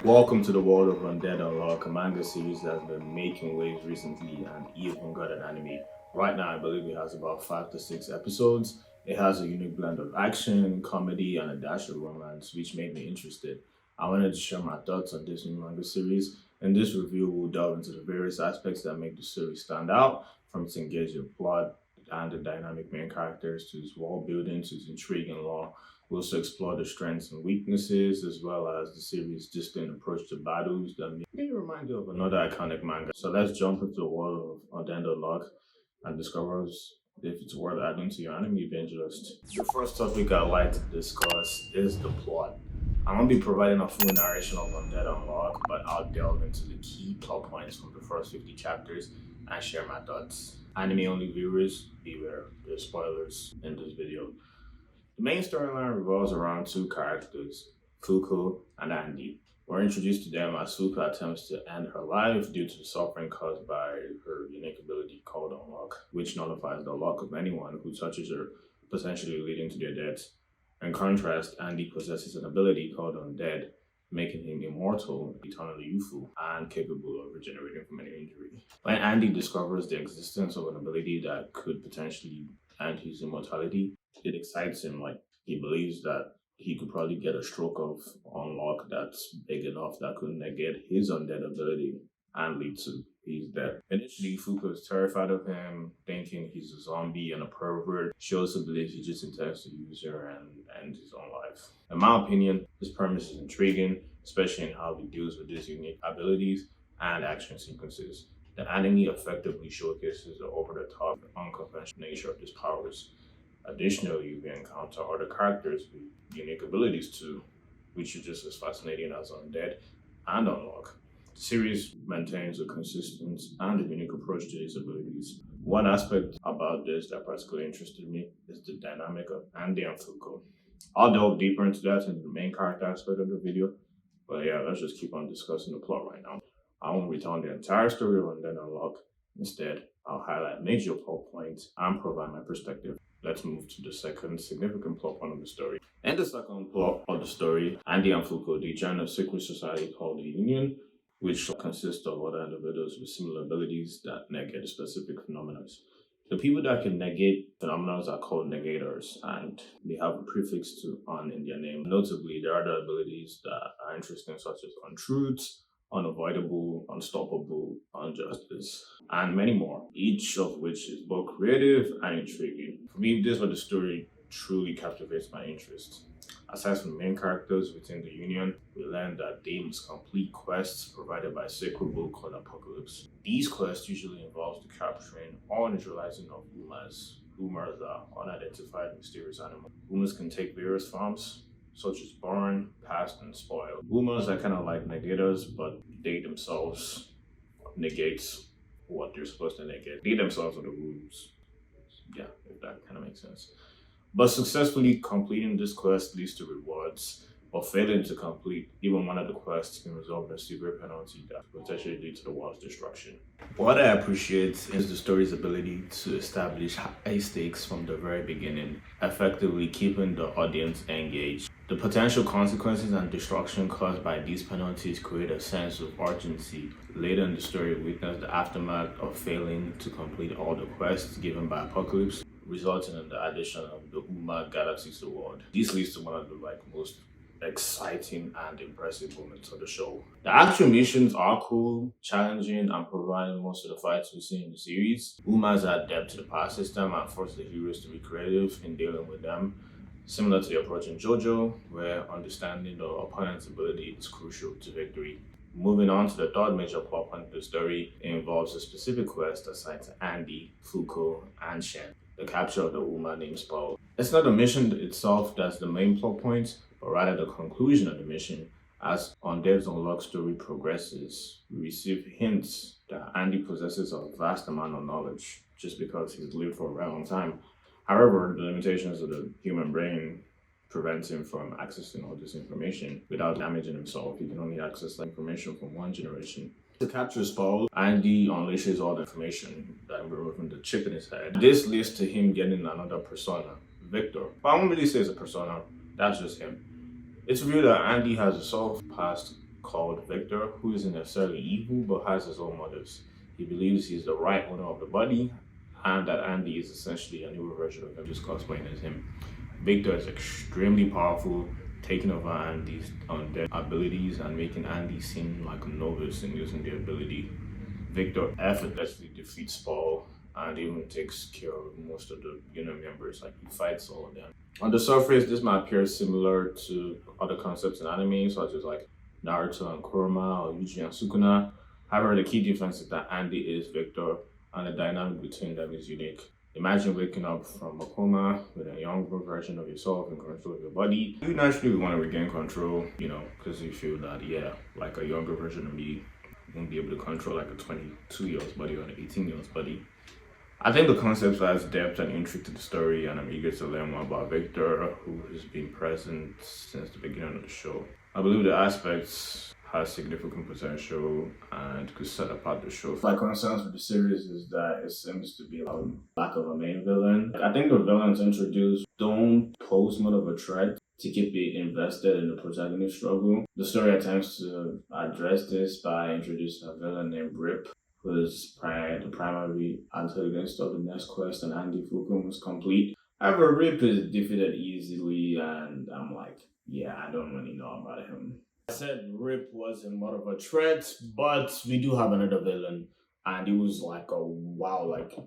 Welcome to the world of Undead Unluck, a manga series that's been making waves recently and even got an anime. Right now, I believe it has about 5 to 6 episodes. It has a unique blend of action, comedy, and a dash of romance, which made me interested. I wanted to share my thoughts on this new manga series. In this review, we'll delve into the various aspects that make the series stand out, from its engaging plot and the dynamic main characters to its world building to its intriguing lore. We also explore the strengths and weaknesses, as well as the series' distinct approach to battles that may remind you of another iconic manga. So let's jump into the world of Undead Unluck and discover if it's worth adding to your anime binge list. The first topic I'd like to discuss is the plot. I won't be providing a full narration of Undead Unluck, but I'll delve into the key plot points from the first 50 chapters and share my thoughts. Anime only viewers, beware, there's spoilers in this video. The main storyline revolves around two characters, Fuko and Andy. We're introduced to them as Fuko attempts to end her life due to the suffering caused by her unique ability called Unlock, which nullifies the luck of anyone who touches her, potentially leading to their deaths. In contrast, Andy possesses an ability called Undead, making him immortal, eternally youthful, and capable of regenerating from any injury. When Andy discovers the existence of an ability that could potentially end his immortality, it excites him. Like, he believes that he could probably get a stroke of unlock that's big enough that could negate his undead ability and lead to his death. Initially, Fuko is terrified of him, thinking he's a zombie and a pervert. She also believes he just intends to use her and end his own life. In my opinion, this premise is intriguing, especially in how he deals with his unique abilities and action sequences. The anime effectively showcases the over-the-top, unconventional nature of his powers. Additionally, we encounter other characters with unique abilities too, which is just as fascinating as Undead and Unlock. The series maintains a consistent and a unique approach to its abilities. One aspect about this that particularly interested me is the dynamic of Andy and Fuko. I'll delve deeper into that in the main character aspect of the video, but yeah, let's just keep on discussing the plot right now. I won't retell the entire story of Undead Unlock. Instead, I'll highlight major plot points and provide my perspective. Let's move to the second significant plot point of the story. In the second plot of the story, Andy and Fuko they join a secret society called the Union, which consists of other individuals with similar abilities that negate specific phenomena. The people that can negate phenomena are called negators, and they have a prefix to "un" in their name. Notably, there are other abilities that are interesting, such as untruths, unavoidable, unstoppable, injustice, and many more, each of which is both creative and intriguing. For me, this is where the story truly captivates my interest. Aside from the main characters within the Union, we learn that they must complete quests provided by a sacred book called Apocalypse. These quests usually involve the capturing or neutralizing of Umas. Umas are unidentified mysterious animals. Umas can take various forms, such as burn, past, and spoil. Umas are kind of like negators, but they themselves negate what they're supposed to negate. They themselves are the rules. Yeah, if that kind of makes sense. But successfully completing this quest leads to rewards, but failing to complete even one of the quests can result in a severe penalty that could potentially lead to the world's destruction. What I appreciate is the story's ability to establish high stakes from the very beginning, effectively keeping the audience engaged. The potential consequences and destruction caused by these penalties create a sense of urgency. Later in the story, we witness the aftermath of failing to complete all the quests given by Apocalypse, resulting in the addition of the Uma Galaxy to the world. This leads to one of the most exciting and impressive moments of the show. The actual missions are cool, challenging, and provide most of the fights we see in the series. Umas add depth to the power system and force the heroes to be creative in dealing with them. Similar to the approach in JoJo, where understanding the opponent's ability is crucial to victory. Moving on to the third major plot point of the story, it involves a specific quest assigned to Andy, Fuko, and Shen, the capture of the Uma named Spell. It's not the mission itself that's the main plot point, but rather the conclusion of the mission. As Undead Unluck story progresses, we receive hints that Andy possesses a vast amount of knowledge just because he's lived for a very long time. However, the limitations of the human brain prevent him from accessing all this information without damaging himself. He can only access the information from one generation. To capture Paul, Andy unleashes all the information that removing the chip in his head. This leads to him getting another persona, Victor. But I won't really say it's a persona, that's just him. It's revealed that Andy has a soft past called Victor, who isn't necessarily evil but has his own motives. He believes he's the right owner of the body and that Andy is essentially a newer version of him, just cosplaying as him. Victor is extremely powerful, taking over Andy's undead abilities and making Andy seem like a novice in using the ability. Victor effortlessly defeats Paul and even takes care of most of the unit members, like he fights all of them. On the surface, this might appear similar to other concepts in anime, such as like Naruto and Kurama or Yuji and Sukuna. However, the key difference is that Andy is Victor, and the dynamic between them is unique. Imagine waking up from a coma with a younger version of yourself in control of your body. You naturally want to regain control, because you feel that, yeah, like a younger version of me won't be able to control like a 22-year-old's body or an 18-year-old's body. I think the concept adds depth and intrigue to the story, and I'm eager to learn more about Victor, who has been present since the beginning of the show. I believe the aspects has significant potential and could set apart the show. My concerns with the series is that it seems to be a lack of a main villain. I think the villains introduced don't pose much of a threat to keep it invested in the protagonist struggle. The story attempts to address this by introducing a villain named Rip, who is the primary antagonist of the next quest, and Andy Fukum was complete. However, Rip is defeated easily, and I'm like, yeah, I don't really know about him. I said Rip wasn't much of a threat, but we do have another villain, and it was like a wow, like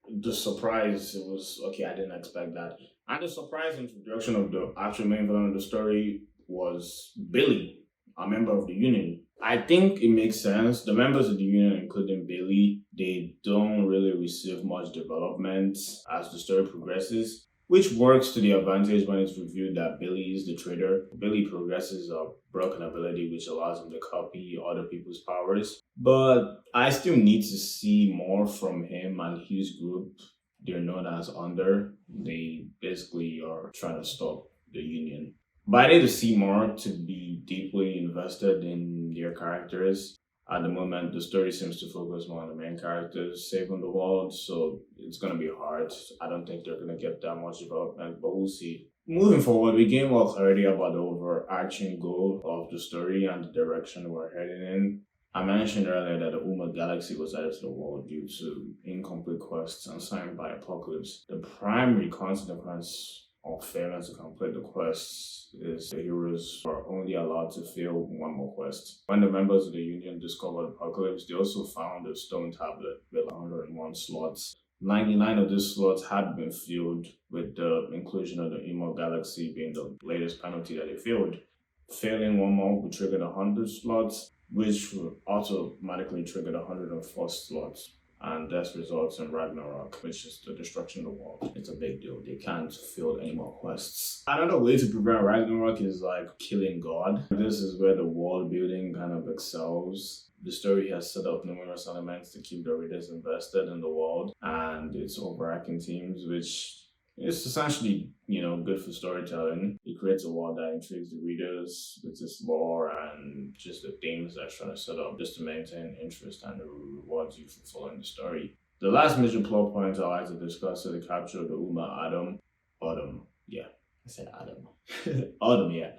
the surprise. It was okay. I didn't expect that, and the surprise introduction of the actual main villain of the story was Billy, a member of the Union. I think it makes sense. The members of the Union, including Billy, they don't really receive much development as the story progresses, which works to the advantage when it's revealed that Billy is the traitor. Billy progresses a broken ability which allows him to copy other people's powers. But I still need to see more from him and his group. They're known as Under. They basically are trying to stop the Union. But I need to see more to be deeply invested in their characters. At the moment, the story seems to focus more on the main characters saving the world, so it's going to be hard. I don't think they're going to get that much development, but we'll see. Moving forward, we gained more clarity about the overarching goal of the story and the direction we're heading in. I mentioned earlier that the Uma Galaxy was added to the world due to incomplete quests assigned by Apocalypse. The primary consequence of failing to complete the quests is the heroes are only allowed to fail one more quest. When the members of the Union discovered Apocalypse, they also found a stone tablet with 101 slots. 99 of these slots had been filled, with the inclusion of the Emo Galaxy being the latest penalty that they failed. Failing one more would trigger 100 slots, which would automatically trigger 104 slots. And this results in Ragnarok, which is the destruction of the world. It's a big deal. They can't fill any more quests. Another way to prevent Ragnarok is like killing God. This is where the world building kind of excels. The story has set up numerous elements to keep the readers invested in the world and its overarching themes, which is essentially, good for storytelling. It creates a world that intrigues the readers with its lore and just the themes that it's trying to set up just to maintain interest and rewards you for following the story. The last major plot point I like to discuss is the capture of the Uma Autumn. Yeah, I said Adam. Autumn, yeah.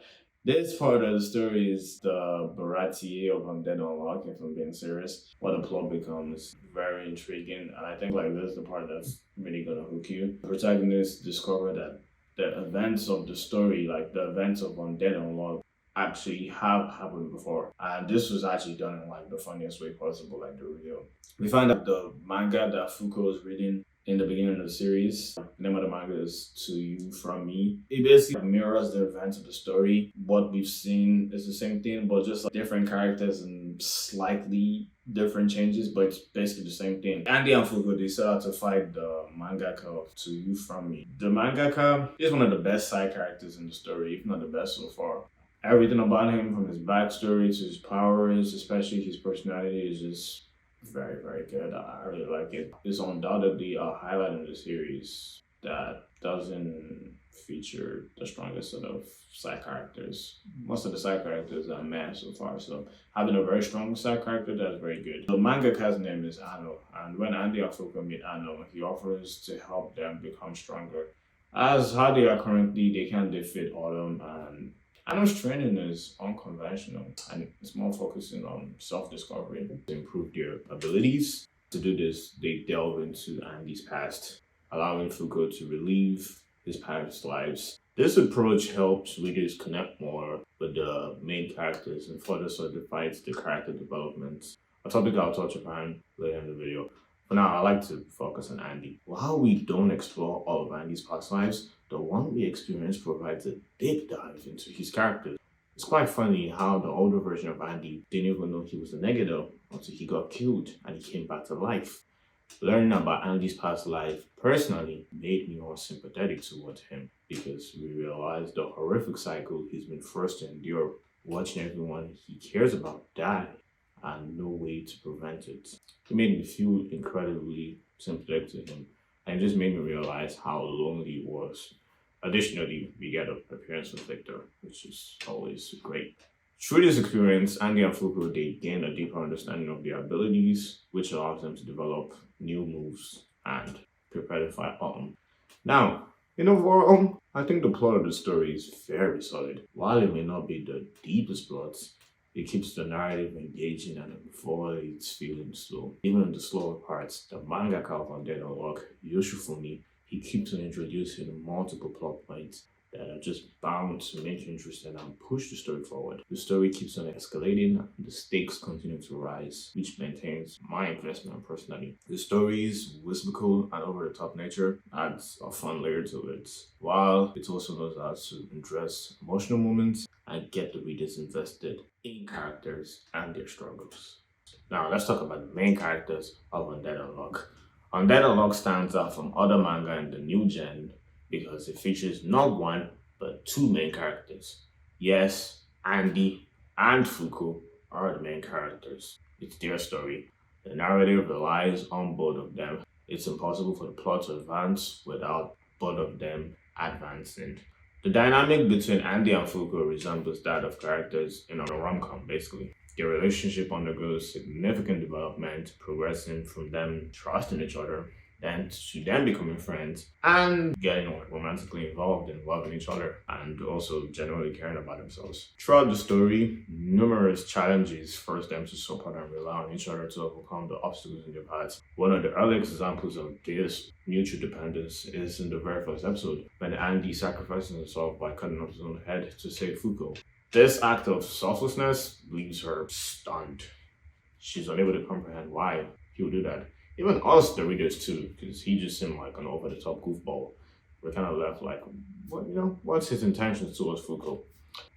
This part of the story is the Baratier of Undead Unluck, if I'm being serious, where the plot becomes very intriguing, and I think this is the part that's really gonna hook you. The protagonists discover that the events of the story, like the events of Undead Unluck, actually have happened before, and this was actually done in the funniest way possible, like the reveal. We find out the manga that Foucault is reading in the beginning of the series. The name of the manga is To You From Me. It basically mirrors the events of the story. What we've seen is the same thing, but just different characters and slightly different changes, but it's basically the same thing. Andy and Foucault, they set out to fight the mangaka of To You From Me. The mangaka is one of the best side characters in the story, if not the best so far. Everything about him, from his backstory to his powers, especially his personality, is just very, very good. I really like it. It's undoubtedly a highlight in the series that doesn't feature the strongest set of side characters. Most of the side characters are meh so far, so having a very strong side character, that's very good. The mangaka's name is Ano, and when Andy and Fuka meet Ano, he offers to help them become stronger. As how they are currently, they can't defeat Autumn, and Anna's training is unconventional and it's more focusing on self-discovery to improve their abilities. To do this, they delve into Andy's past, allowing Foucault to relive his past lives. This approach helps readers connect more with the main characters and further solidifies the character development, a topic I'll touch upon later in the video. For now, I like to focus on Andy. While we don't explore all of Andy's past lives, the one we experience provides a deep dive into his character. It's quite funny how the older version of Andy didn't even know he was a negative until he got killed and he came back to life. Learning about Andy's past life personally made me more sympathetic towards him because we realized the horrific cycle he's been forced to endure, watching everyone he cares about die and no way to prevent it. It made me feel incredibly sympathetic to him and it just made me realize how lonely he was. Additionally, we get an appearance with Victor, which is always great. Through this experience, Andy and Foucault they gain a deeper understanding of their abilities, which allows them to develop new moves and prepare to fight Autumn. Now, overall, I think the plot of the story is very solid. While it may not be the deepest plot, it keeps the narrative engaging and avoids feeling slow. Even in the slower parts, the mangaka of Undead Unluck, Yoshifumi, he keeps on introducing multiple plot points that are just bound to make you interested and push the story forward. The story keeps on escalating, and the stakes continue to rise, which maintains my investment personally. The story's whimsical and over-the-top nature adds a fun layer to it, while it also knows how to address emotional moments and get the readers invested in characters and their struggles. Now, let's talk about the main characters of Undead Unluck. Undead Unluck stands out from other manga in the new gen because it features not one, but two main characters. Yes, Andy and Foucault are the main characters. It's their story. The narrative relies on both of them. It's impossible for the plot to advance without both of them advancing. The dynamic between Andy and Foucault resembles that of characters in a rom-com, basically. Their relationship undergoes significant development, progressing from them trusting each other, then to them becoming friends and getting romantically involved in loving each other and also generally caring about themselves. Throughout the story, numerous challenges force them to support and rely on each other to overcome the obstacles in their paths. One of the earliest examples of this mutual dependence is in the very first episode when Andy sacrifices himself by cutting off his own head to save Foucault. This act of selflessness leaves her stunned. She's unable to comprehend why he would do that. Even us, the readers too, because he just seemed like an over-the-top goofball. We're kind of left like, what's his intentions towards Foucault?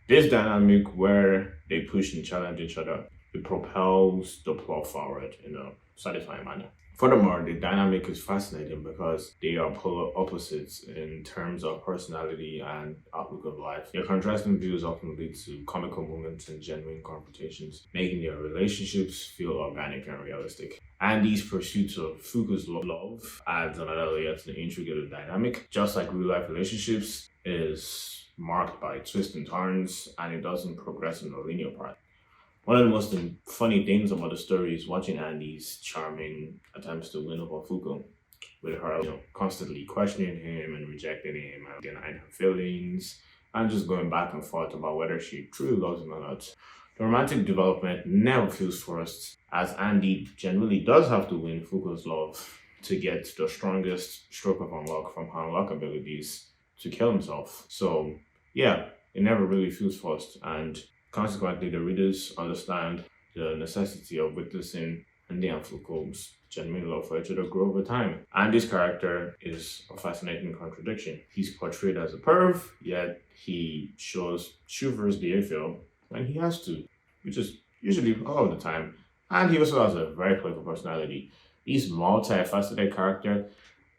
This dynamic where they push and challenge each other, it propels the plot forward in a satisfying manner. Furthermore, the dynamic is fascinating because they are polar opposites in terms of personality and outlook of life. Their contrasting views often lead to comical moments and genuine confrontations, making their relationships feel organic and realistic. Andy's pursuit of Foucault's love adds another layer to the intrigue of the dynamic. Just like real-life relationships, it is marked by twists and turns, and it doesn't progress in a linear path. One of the most funny things about the story is watching Andy's charming attempts to win over Foucault, with her constantly questioning him and rejecting him and denying her feelings, and just going back and forth about whether she truly loves him or not. The romantic development never feels forced, as Andy generally does have to win Foucault's love to get the strongest stroke of unlock from her unlock abilities to kill himself. So, yeah, it never really feels forced, and consequently, the readers understand the necessity of witnessing Andy and Foucault's genuine love for each other grow over time. Andy's character is a fascinating contradiction. He's portrayed as a perv, yet he shows chivalrous behavior when he has to, which is usually all of the time. And he also has a very playful personality. This multifaceted character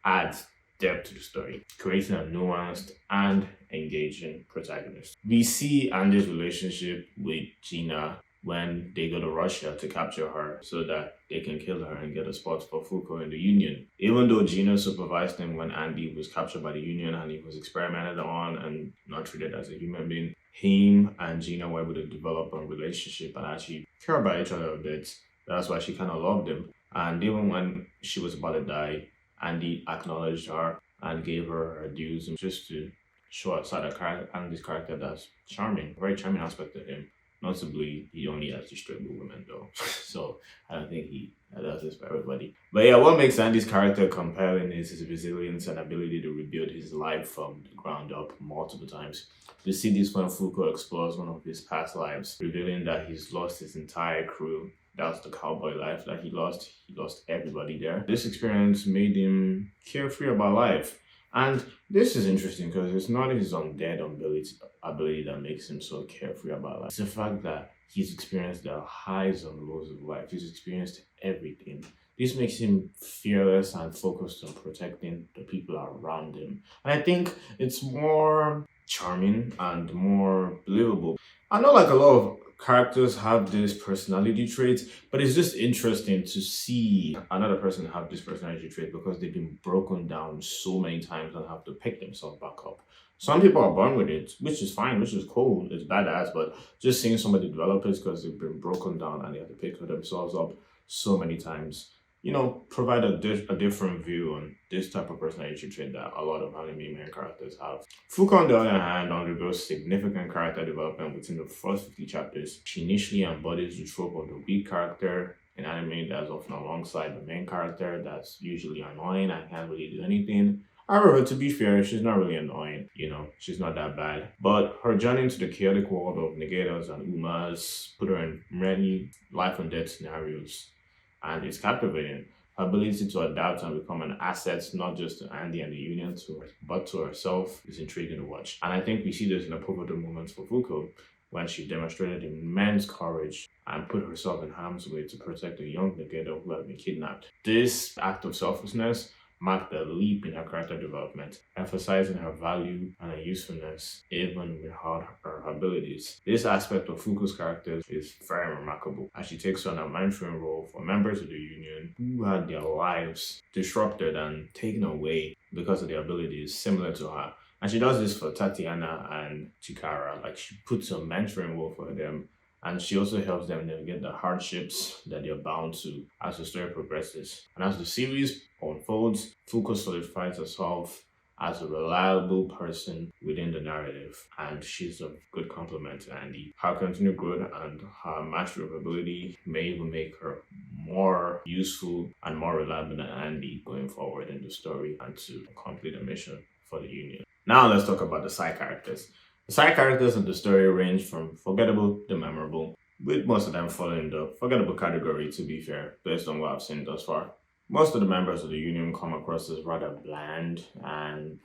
adds depth to the story, creating a nuanced and engaging protagonist. We see Andy's relationship with Gina when they go to Russia to capture her so that they can kill her and get a spot for Foucault in the Union. Even though Gina supervised him when Andy was captured by the Union and he was experimented on and not treated as a human being, him and Gina were able to develop a relationship and actually care about each other a bit. That's why she kind of loved him. And even when she was about to die, Andy acknowledged her and gave her her dues just to show aside Andy's character that's charming, very charming aspect of him. Notably, he only has to straight with women though, so I don't think he does this for everybody. But yeah, what makes Andy's character compelling is his resilience and ability to rebuild his life from the ground up multiple times. You see this when Foucault explores one of his past lives, revealing that he's lost his entire crew. That's the cowboy life that he lost. He lost everybody there. This experience made him carefree about life. And this is interesting because it's not his undead ability that makes him so carefree about life. It's the fact that he's experienced the highs and lows of life. He's experienced everything. This makes him fearless and focused on protecting the people around him. And I think it's more charming and more believable. I know like a lot of characters have this personality traits, but it's just interesting to see another person have this personality trait because they've been broken down so many times and have to pick themselves back up. Some people are born with it, which is fine, which is cool, it's badass, but just seeing somebody develop it because they've been broken down and they have to pick themselves up so many times, provide a different view on this type of personality trait that a lot of anime main characters have. Fuka, on the other hand, undergoes significant character development within the first 50 chapters. She initially embodies the trope of the weak character in anime that's often alongside the main character that's usually annoying and can't really do anything. However, to be fair, she's not really annoying, she's not that bad. But her journey into the chaotic world of Negatas and Umas put her in many life and death scenarios, and it's captivating. Her ability to adapt and become an asset not just to Andy and the Union, but to herself is intriguing to watch. And I think we see this in a pivotal moments for Fuko when she demonstrated immense courage and put herself in harm's way to protect a young Negeda who had been kidnapped. This act of selflessness marked a leap in her character development, emphasizing her value and her usefulness even without her abilities. This aspect of Fuku's character is very remarkable as she takes on a mentoring role for members of the Union who had their lives disrupted and taken away because of their abilities similar to her. And she does this for Tatiana and Chikara. Like, she puts a mentoring role for them, and she also helps them navigate the hardships that they're bound to as the story progresses. And as the series unfolds, Fuko solidifies herself as a reliable person within the narrative, and she's a good complement to Andy. Her continued growth and her mastery of ability may even make her more useful and more reliable than Andy going forward in the story and to complete a mission for the Union. Now let's talk about the side characters. The side characters in the story range from forgettable to memorable, with most of them falling in the forgettable category, to be fair, based on what I've seen thus far. Most of the members of the Union come across as rather bland and,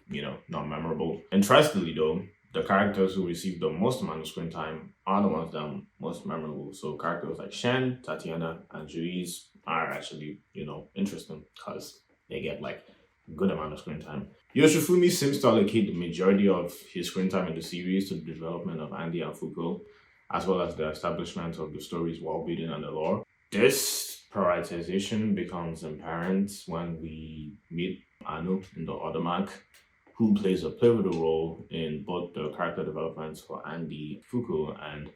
not memorable. Interestingly though, the characters who receive the most amount of screen time are the ones that are most memorable. So characters like Shen, Tatiana, and Juiz are actually, interesting because they get like a good amount of screen time. Yoshifumi seems to allocate the majority of his screen time in the series to the development of Andy and Fuko, as well as the establishment of the story's world building and the lore. This prioritization becomes apparent when we meet Anu in the Audiomac, who plays a pivotal role in both the character developments for Andy, Fuko, and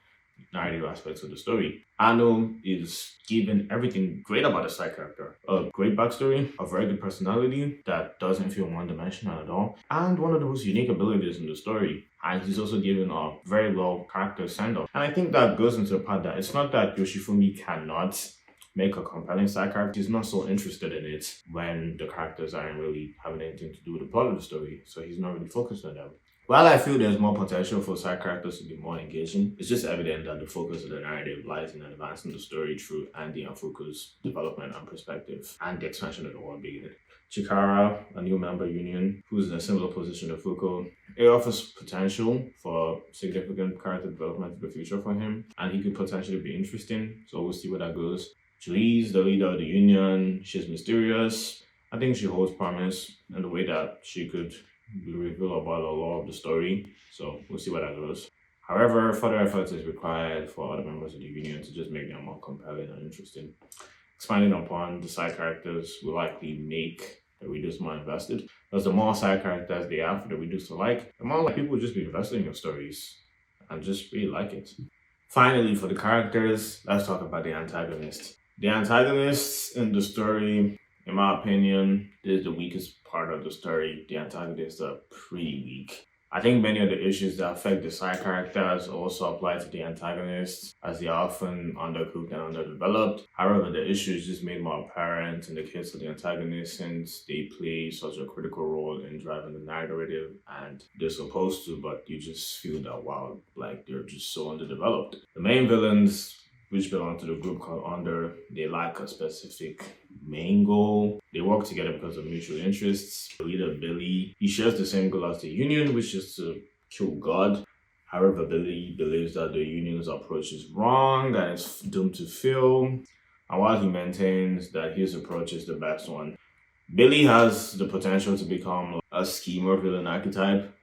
narrative aspects of the story. Anu is given everything great about a side character. A great backstory, a very good personality that doesn't feel one-dimensional at all, and one of the most unique abilities in the story. And he's also given a very well character send-off. And I think that goes into the part that it's not that Yoshifumi cannot make a compelling side character. He's not so interested in it when the characters aren't really having anything to do with the plot of the story, so he's not really focused on them. While I feel there's more potential for side characters to be more engaging, it's just evident that the focus of the narrative lies in advancing the story through Andy and Fuku's development and perspective, and the expansion of the world building. Chikara, a new member Union, who's in a similar position to Fuku, it offers potential for significant character development in the future for him, and he could potentially be interesting, so we'll see where that goes. Juiz, the leader of the Union, she's mysterious. I think she holds promise in the way that she could reveal about the lore of the story, so we'll see where that goes. However, further effort is required for other members of the Union to just make them more compelling and interesting. Expanding upon the side characters will likely make the readers more invested, because the more side characters they have for the readers to like, the more like people will just be invested in your stories and just really like it. Finally, for the characters, let's talk about the antagonist. The antagonists in the story, in my opinion, is the weakest part of the story. The antagonists are pretty weak. I think many of the issues that affect the side characters also apply to the antagonists, as they are often undercooked and underdeveloped. However, the issue is just made more apparent in the case of the antagonists since they play such a critical role in driving the narrative and they're supposed to, but you just feel that wow, like they're just so underdeveloped. The main villains, which belong to the group called Under, they lack a specific main goal. They work together because of mutual interests. The leader, Billy, he shares the same goal as the Union, which is to kill God. However, Billy believes that the Union's approach is wrong and is doomed to fail. And while he maintains that his approach is the best one, Billy has the potential to become a schemer villain archetype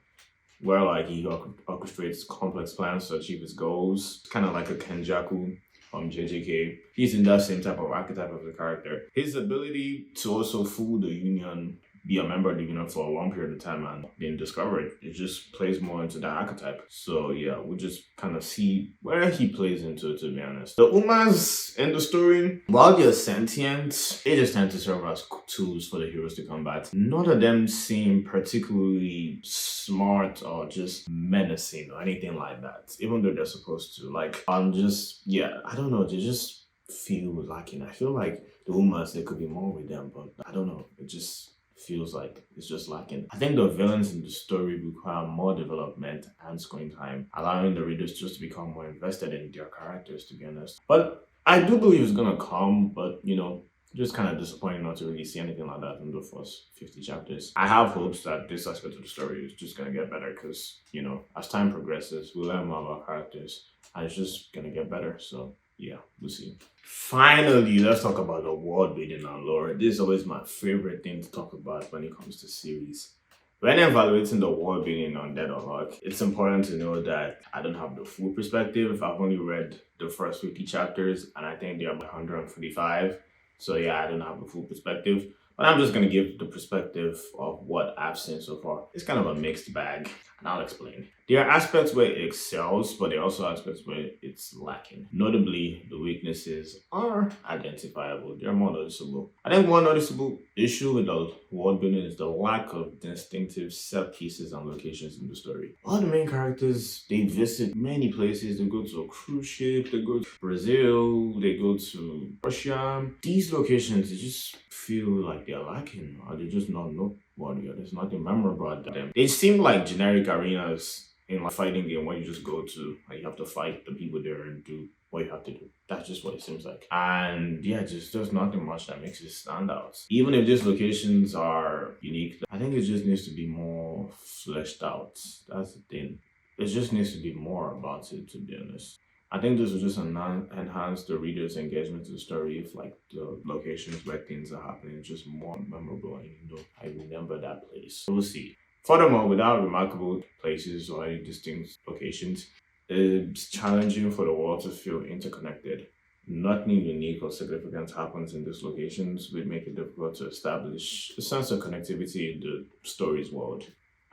where like he orchestrates complex plans to achieve his goals. Kind of like a Kenjaku from JJK. He's in that same type of archetype of the character. His ability to also fool the Union, be a member of the Union for a long period of time and then discover it, it just plays more into that archetype. So yeah, we'll just kind of see where he plays into it, to be honest. The Umas in the story, while they're sentient, they just tend to serve as tools for the heroes to combat. None of them seem particularly smart or just menacing or anything like that, even though they're supposed to. Like, I'm just, yeah, I don't know, they just feel lacking. I feel like the Umas, there could be more with them, but I don't know, it just feels like it's just lacking. I think the villains in the story require more development and screen time, allowing the readers just to become more invested in their characters, to be honest. But I do believe it's gonna come, but you know, just kind of disappointing not to really see anything like that in the first 50 chapters. I have hopes that this aspect of the story is just gonna get better because, you know, as time progresses, we learn more about characters and it's just gonna get better. So yeah, we'll see. Finally, let's talk about the world building and lore. This is always my favorite thing to talk about when it comes to series. When evaluating the world building on Undead Unluck, it's important to know that I don't have the full perspective. I've only read the first 50 chapters and I think they're about 145. So yeah, I don't have the full perspective. But I'm just going to give the perspective of what I've seen so far. It's kind of a mixed bag, and I'll explain. There are aspects where it excels, but there are also aspects where it's lacking. Notably, the weaknesses are identifiable. They're more noticeable. I think one noticeable issue with the world building is the lack of distinctive set pieces and locations in the story. All the main characters, they visit many places. They go to a cruise ship, they go to Brazil, they go to Russia. These locations, they just feel like they're lacking or they're just not noteworthy or there's nothing memorable about them. They seem like generic arenas in like fighting game where you just go to and you have to fight the people there and do what you have to do. That's just what it seems like. And yeah, just there's nothing much that makes it stand out. Even if these locations are unique, I think it just needs to be more fleshed out. That's the thing. It just needs to be more about it, to be honest. I think this will just enhance the reader's engagement to the story if like the locations where things are happening is just more memorable and you know, I remember that place. We'll see. Furthermore, without remarkable places or any distinct locations, it's challenging for the world to feel interconnected. Nothing unique or significant happens in these locations, which make it difficult to establish a sense of connectivity in the story's world.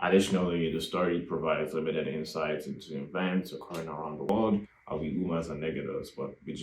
Additionally, the story provides limited insights into events occurring around the world. We Umas and Negators, but they're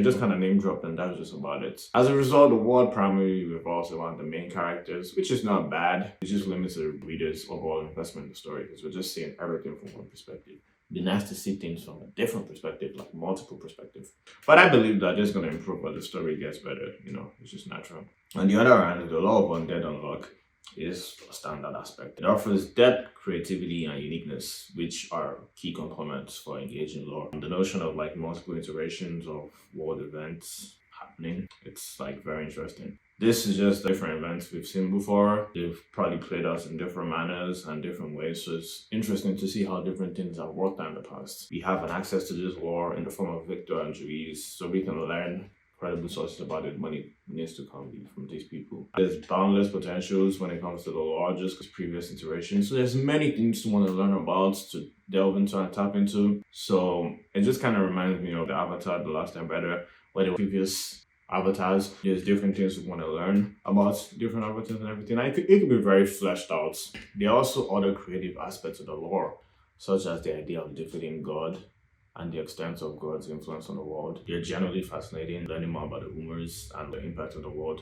just kind of name dropped and that's just about it. As a result, the world primarily revolves around the main characters, which is not bad. It just limits the reader's overall investment in the story because we're just seeing everything from one perspective. It'd be nice to see things from a different perspective, like multiple perspectives. But I believe that it's going to improve as the story gets better. You know, it's just natural. On the other hand, the law of Undead Unluck is a standard aspect. It offers depth, creativity, and uniqueness, which are key components for engaging lore. The notion of like multiple iterations of world events happening, it's like very interesting. This is just different events we've seen before. They've probably played out in different manners and different ways, so it's interesting to see how different things have worked out in the past. We have an access to this lore in the form of Victor and Juiz, so we can learn credible sources about it when it needs to come from these people. There's boundless potentials when it comes to the lore, just because previous iterations. So there's many things to want to learn about, to delve into and tap into. So it just kind of reminds me of the Avatar, The Last Airbender, where the previous avatars, there's different things we want to learn about different avatars and everything. It could be very fleshed out. There are also other creative aspects of the lore, such as the idea of defeating God and the extent of God's influence on the world. They're generally fascinating, learning more about the Umars and the impact on the world.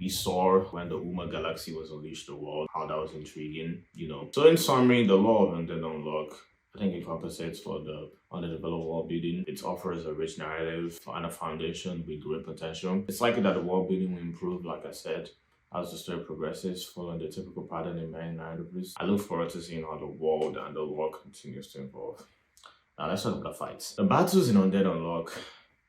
we saw when the Uma Galaxy was unleashed the world, how that was intriguing, So in summary, the law of Undead Unluck, I think it compensates for the underdeveloped world building. It offers a rich narrative and a foundation with great potential. It's likely that the world building will improve, like I said, as the story progresses, following the typical pattern in many narratives. I look forward to seeing how the world and the lore continues to evolve. Now let's talk about the fights. The battles in Undead Unlock,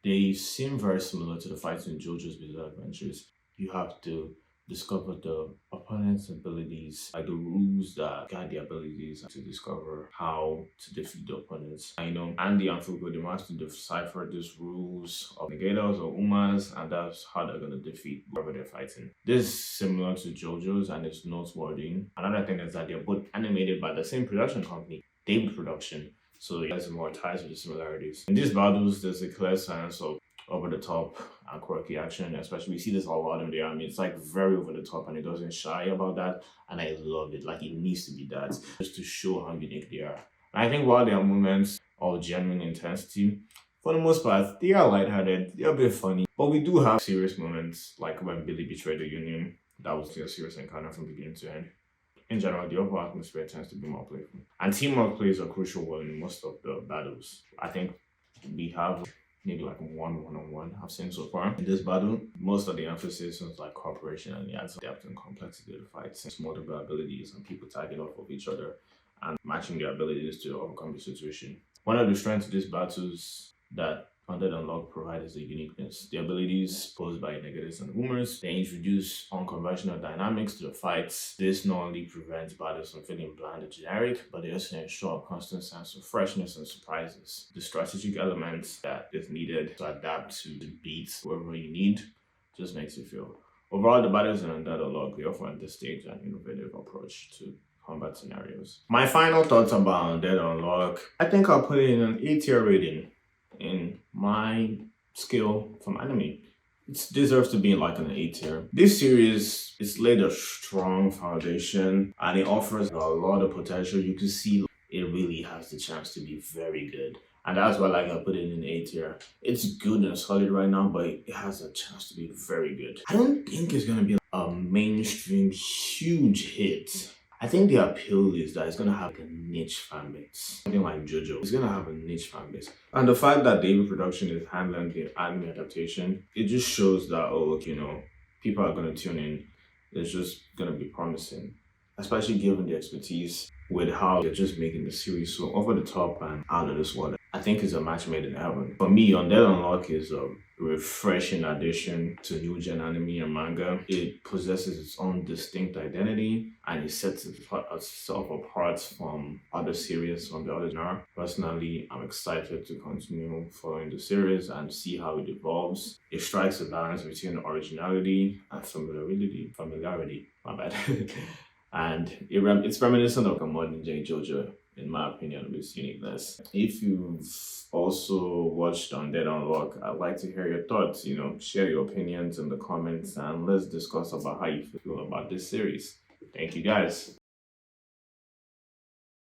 they seem very similar to the fights in JoJo's Bizarre Adventures. You have to discover the opponent's abilities, like the rules that guide the abilities, to discover how to defeat the opponents. Andy and Fugo, they must to decipher these rules of negators or umas, and that's how they're going to defeat whoever they're fighting. This is similar to JoJo's and it's noteworthy. Another thing is that they're both animated by the same production company, David Production. So there's more ties with the similarities. In these battles, there's a clear sense of over the top and quirky action, especially we see this a lot in the anime. It's like very over the top and it doesn't shy about that. And I love it. Like it needs to be that just to show how unique they are. And I think while there are moments of genuine intensity, for the most part, they are lighthearted, they're a bit funny. But we do have serious moments like when Billy betrayed the Union. That was a serious encounter from beginning to end. In general, the overall atmosphere tends to be more playful. And teamwork plays a crucial role in most of the battles. I think we have maybe like one-on-one I've seen so far. In this battle, most of the emphasis is like cooperation and the adds depth and complexity of the fight, since multiple abilities and people tagging off of each other and matching their abilities to overcome the situation. One of the strengths of these battles that Undead Unlock provides the uniqueness. The abilities posed by negatives and boomers, they introduce unconventional dynamics to the fights. This not only prevents battles from feeling bland and generic, but they also ensure a constant sense of freshness and surprises. The strategic elements that is needed to adapt to the beats wherever you need just makes you feel. Overall, the battles in Undead Unlock, they offer at this stage an innovative approach to combat scenarios. My final thoughts about Undead Unlock, I think I'll put it in an A-tier rating. In my scale from anime, it deserves to be in like an A tier. This series is laid a strong foundation and it offers a lot of potential. You can see it really has the chance to be very good. And that's why I put it in A tier. It's good and solid right now, but it has a chance to be very good. I don't think it's gonna be a mainstream huge hit. I think the appeal is that it's gonna have a niche fan base. Something like JoJo, it's gonna have a niche fan base. And the fact that David Production is handling the anime adaptation, it just shows that, people are gonna tune in. It's just gonna be promising. Especially given the expertise with how they're just making the series so over the top and out of this world. I think it's a match made in heaven. For me, Undead Unlock is a refreshing addition to new gen anime and manga. It possesses its own distinct identity and it sets itself apart from other series from the other genre. Personally, I'm excited to continue following the series and see how it evolves. It strikes a balance between originality and familiarity, my bad. And it's reminiscent of a modern day JoJo, in my opinion, with its uniqueness. If you've also watched Undead Unlock, I'd like to hear your thoughts. Share your opinions in the comments and let's discuss about how you feel about this series. Thank you guys.